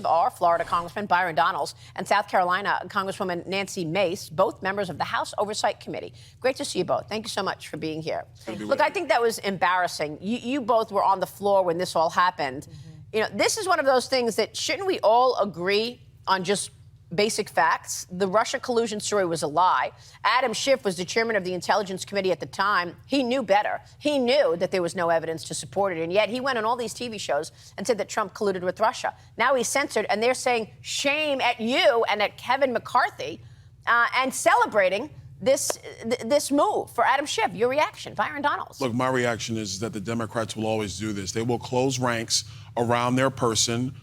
Are Florida Congressman Byron Donalds and South Carolina Congresswoman Nancy Mace, both members of the House Oversight Committee. Great to see you both. Thank you so much for being here. Look, I think that was embarrassing. You both were on the floor when this all happened. You know, this is one of those things that shouldn't we all agree on just basic facts? The Russia collusion story was a lie. Adam Schiff was the chairman of the Intelligence Committee at the time. He knew better. He knew that there was no evidence to support it, and yet he went on all these TV shows and said that Trump colluded with Russia. Now he's censored, and they're saying shame at you and at Kevin McCarthy, and celebrating this move for Adam Schiff. Your reaction, Byron Donalds? Look, my reaction is that the Democrats will always do this. They will close ranks around their person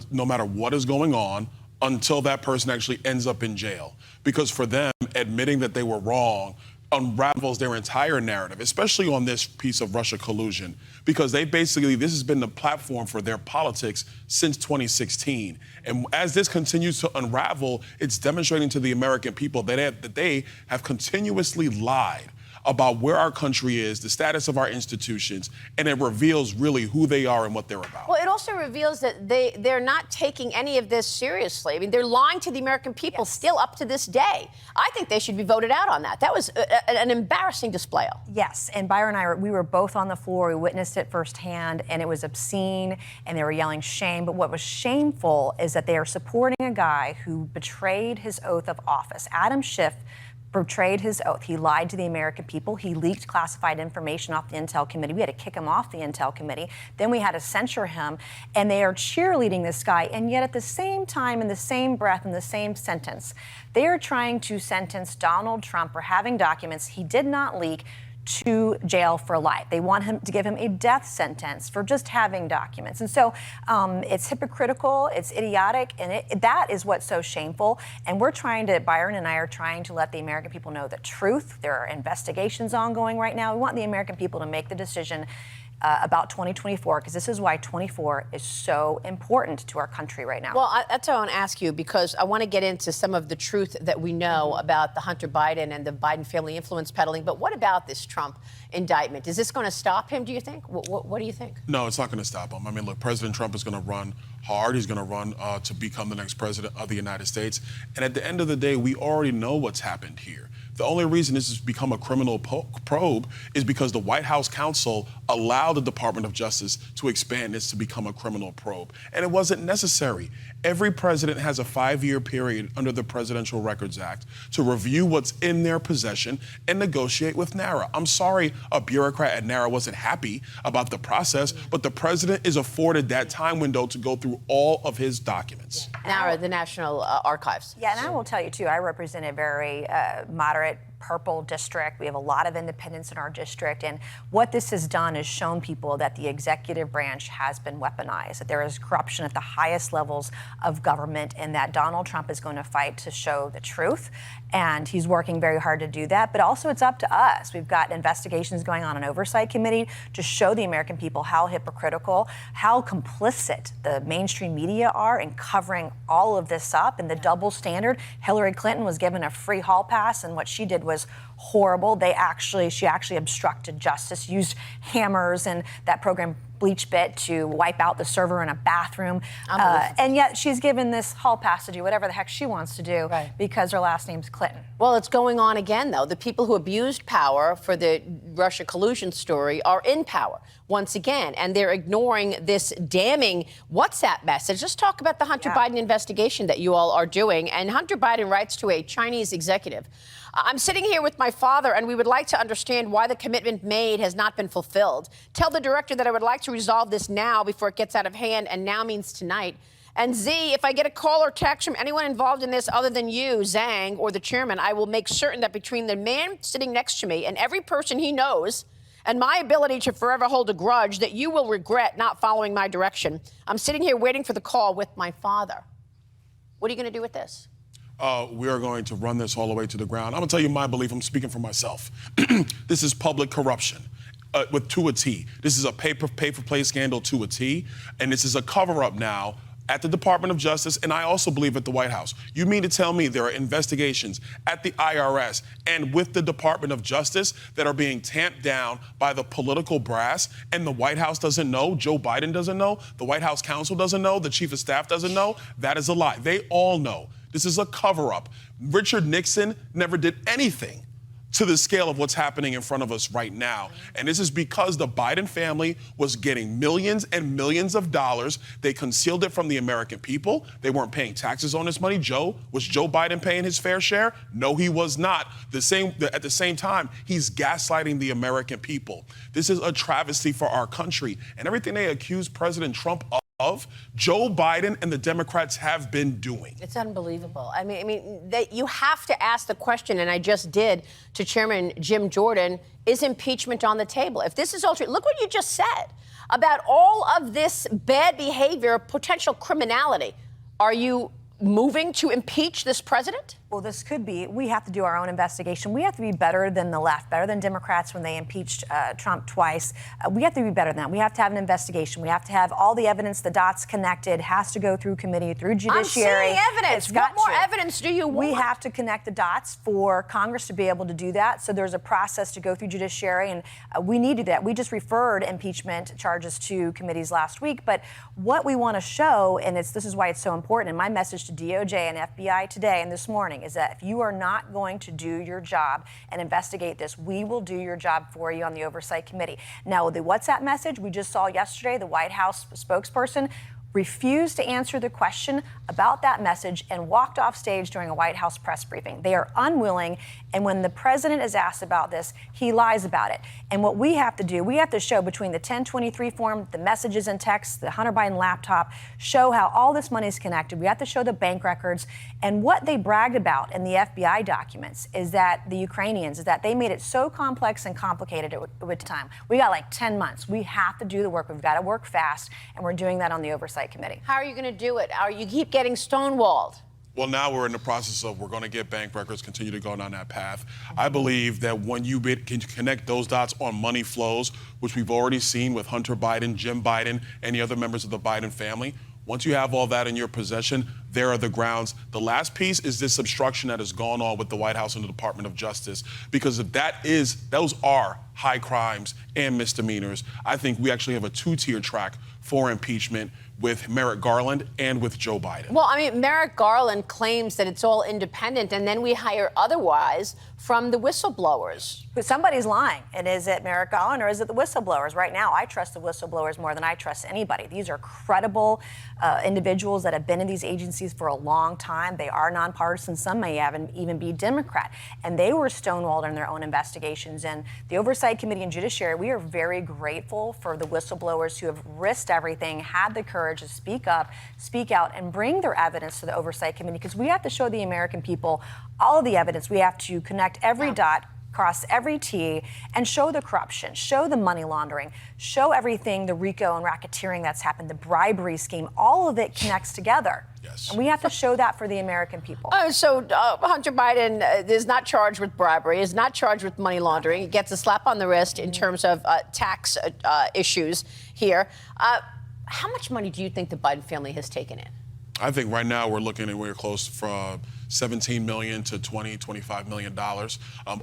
no matter what is going on, until that person actually ends up in jail. Because for them, admitting that they were wrong unravels their entire narrative, especially on this piece of Russia collusion, because this has been the platform for their politics since 2016. And as this continues to unravel, it's demonstrating to the American people that they have continuously lied about where our country is, the status of our institutions, and it reveals really who they are and what they're about. Well, it also reveals that they're not taking any of this seriously. I mean, they're lying to the American people still up to this day. I think they should be voted out on that. That was an embarrassing display. Yes, and Byron and I, we were both on the floor. We witnessed it firsthand, and it was obscene, and they were yelling shame. But what was shameful is that they are supporting a guy who betrayed his oath of office. Adam Schiff betrayed his oath. He lied to the American people. He leaked classified information off the Intel Committee. We had to kick him off the Intel Committee. Then we had to censure him. And they are cheerleading this guy. And yet at the same time, in the same breath, in the same sentence, they are trying to sentence Donald Trump for having documents he did not leak to jail for life. They want him to give him a death sentence for just having documents. And so it's hypocritical, it's idiotic, and that is what's so shameful. And Byron and I are trying to let the American people know the truth. There are investigations ongoing right now. We want the American people to make the decision about 2024, because this is why 24 is so important to our country right now. Well, that's what I want to ask you, because I want to get into some of the truth that we know about the Hunter Biden and the Biden family influence peddling. But what about this Trump indictment? Is this going to stop him, do you think? What do you think? No, it's not going to stop him. I mean, look, President Trump is going to run hard. He's going to run to become the next president of the United States. And at the end of the day, we already know what's happened here. The only reason this has become a criminal probe is because the White House counsel allowed the Department of Justice to expand this to become a criminal probe. And it wasn't necessary. Every president has a 5-year period under the Presidential Records Act to review what's in their possession and negotiate with NARA. I'm sorry a bureaucrat at NARA wasn't happy about the process, but the president is afforded that time window to go through all of his documents. NARA, the National Archives. Yeah, and I will tell you, too, I represent a very moderate purple district. We have a lot of independents in our district, and what this has done is shown people that the executive branch has been weaponized, that there is corruption at the highest levels of government, and that Donald Trump is going to fight to show the truth, and he's working very hard to do that. But also it's up to us. We've got investigations going on an oversight committee to show the American people how hypocritical, how complicit the mainstream media are in covering all of this up, and the double standard. Hillary Clinton was given a free hall pass, and what she did was horrible. She actually obstructed justice, used hammers and that program Bleach Bit to wipe out the server in a bathroom. And yet she's given this hall pass to do whatever the heck she wants to do because her last name's Clinton. Well, it's going on again, though. The people who abused power for the Russia collusion story are in power once again, and they're ignoring this damning WhatsApp message. Let's talk about the Hunter Biden investigation that you all are doing. And Hunter Biden writes to a Chinese executive, I'm sitting here with my father, and we would like to understand why the commitment made has not been fulfilled. Tell the director that I would like to resolve this now before it gets out of hand, and now means tonight. And Z, if I get a call or text from anyone involved in this other than you, Zhang, or the chairman, I will make certain that between the man sitting next to me and every person he knows and my ability to forever hold a grudge, that you will regret not following my direction. I'm sitting here waiting for the call with my father. What are you going to do with this? We are going to run this all the way to the ground. I'm going to tell you my belief. I'm speaking for myself. This is public corruption. To a T. This is a pay-for-play scandal to a T, and this is a cover-up now at the Department of Justice, and I also believe at the White House. You mean to tell me there are investigations at the IRS and with the Department of Justice that are being tamped down by the political brass, and the White House doesn't know, Joe Biden doesn't know, the White House counsel doesn't know, the chief of staff doesn't know? That is a lie. They all know. This is a cover-up. Richard Nixon never did anything to the scale of what's happening in front of us right now. And this is because the Biden family was getting millions and millions of dollars. They concealed it from the American people. They weren't paying taxes on this money. Was Joe Biden paying his fair share? No, he was not. At the same time, he's gaslighting the American people. This is a travesty for our country. And everything they accuse President Trump of, Joe Biden and the Democrats have been doing. It's unbelievable. I mean, you have to ask the question, and I just did to Chairman Jim Jordan, is impeachment on the table? If this is all true, look what you just said about all of this bad behavior, potential criminality. Are you moving to impeach this president? Well, this could be. We have to do our own investigation. We have to be better than the left, better than Democrats when they impeached Trump twice. We have to be better than that. We have to have an investigation. We have to have all the evidence, the dots connected, has to go through committee, through judiciary. I'm seeing evidence. What more evidence do you want? We have to connect the dots for Congress to be able to do that. So there's a process to go through judiciary, and we need to do that. We just referred impeachment charges to committees last week. But what we want to show, and this is why it's so important, and my message to DOJ and FBI today and this morning is that if you are not going to do your job and investigate this, we will do your job for you on the Oversight Committee. Now, the WhatsApp message we just saw yesterday, the White House spokesperson refused to answer the question about that message and walked off stage during a White House press briefing. They are unwilling, and when the president is asked about this, he lies about it. And what we have to do, we have to show between the 1023 form, the messages and texts, the Hunter Biden laptop, show how all this money is connected. We have to show the bank records. And what they bragged about in the FBI documents is that the Ukrainians, is that they made it so complex and complicated with time. We got like 10 months. We have to do the work. We've got to work fast, and we're doing that on the Oversight Committee. How are you going to do it? You keep getting stonewalled. Well, now we're in the process of we're going to get bank records, continue to go down that path. I believe that when you can connect those dots on money flows, which we've already seen with Hunter Biden, Jim Biden, and the other members of the Biden family, once you have all that in your possession, there are the grounds. The last piece is this obstruction that has gone on with the White House and the Department of Justice. Because if those are high crimes and misdemeanors, I think we actually have a two-tier track for impeachment with Merrick Garland and with Joe Biden. Well, I mean, Merrick Garland claims that it's all independent, and then we hire otherwise from the whistleblowers. But somebody's lying. And is it Merrick Garland or is it the whistleblowers? Right now, I trust the whistleblowers more than I trust anybody. These are credible individuals that have been in these agencies for a long time. They are nonpartisan. Some may even be Democrat. And they were stonewalled in their own investigations. And the Oversight Committee and Judiciary, we are very grateful for the whistleblowers who have risked everything, had the courage to speak up, speak out, and bring their evidence to the Oversight Committee, because we have to show the American people all of the evidence. We have to connect every dot, cross every T, and show the corruption, show the money laundering, show everything, the RICO and racketeering that's happened, the bribery scheme, all of it connects together. Yes. And we have to show that for the American people. So Hunter Biden is not charged with bribery, is not charged with money laundering. He gets a slap on the wrist in terms of tax issues here. How much money do you think the Biden family has taken in? I think right now we're close from $17 million to $25 million.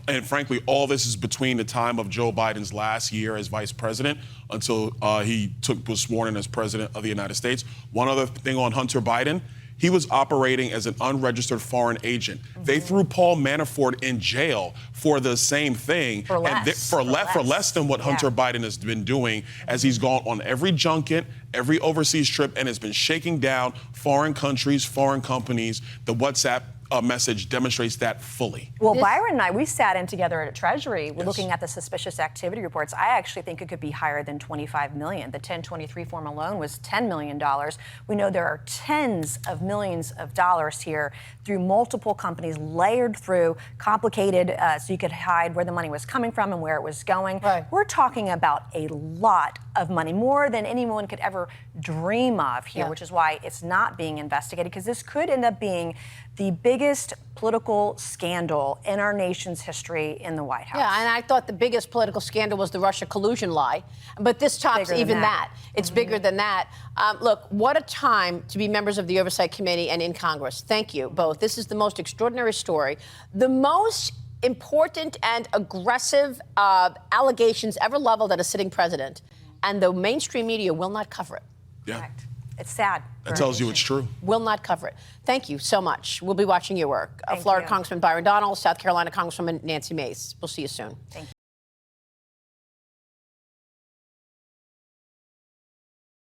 And frankly, all this is between the time of Joe Biden's last year as vice president until he was sworn in as president of the United States. One other thing on Hunter Biden, he was operating as an unregistered foreign agent. Mm-hmm. They threw Paul Manafort in jail for the same thing. For less. For less than what Hunter Biden has been doing, as he's gone on every junket, every overseas trip, and has been shaking down foreign countries, foreign companies. The WhatsApp message demonstrates that fully. Well, Byron and I, we sat in together at Treasury looking at the suspicious activity reports. I actually think it could be higher than $25 million. The 1023 form alone was $10 million. We know there are tens of millions of dollars here through multiple companies, layered through, complicated, so you could hide where the money was coming from and where it was going. Right. We're talking about a lot of money, more than anyone could ever ever dream of here, which is why it's not being investigated, because this could end up being the biggest political scandal in our nation's history in the White House. Yeah, and I thought the biggest political scandal was the Russia collusion lie, but this tops even that. It's bigger than that. Look, what a time to be members of the Oversight Committee and in Congress. Thank you both. This is the most extraordinary story. The most important and aggressive allegations ever leveled at a sitting president, and the mainstream media will not cover it. Yeah. Correct. It's sad. That tells you it's true. Will not cover it. Thank you so much. We'll be watching your work. Thank Florida you. Congressman Byron Donalds, South Carolina Congresswoman Nancy Mace. We'll see you soon. Thank you.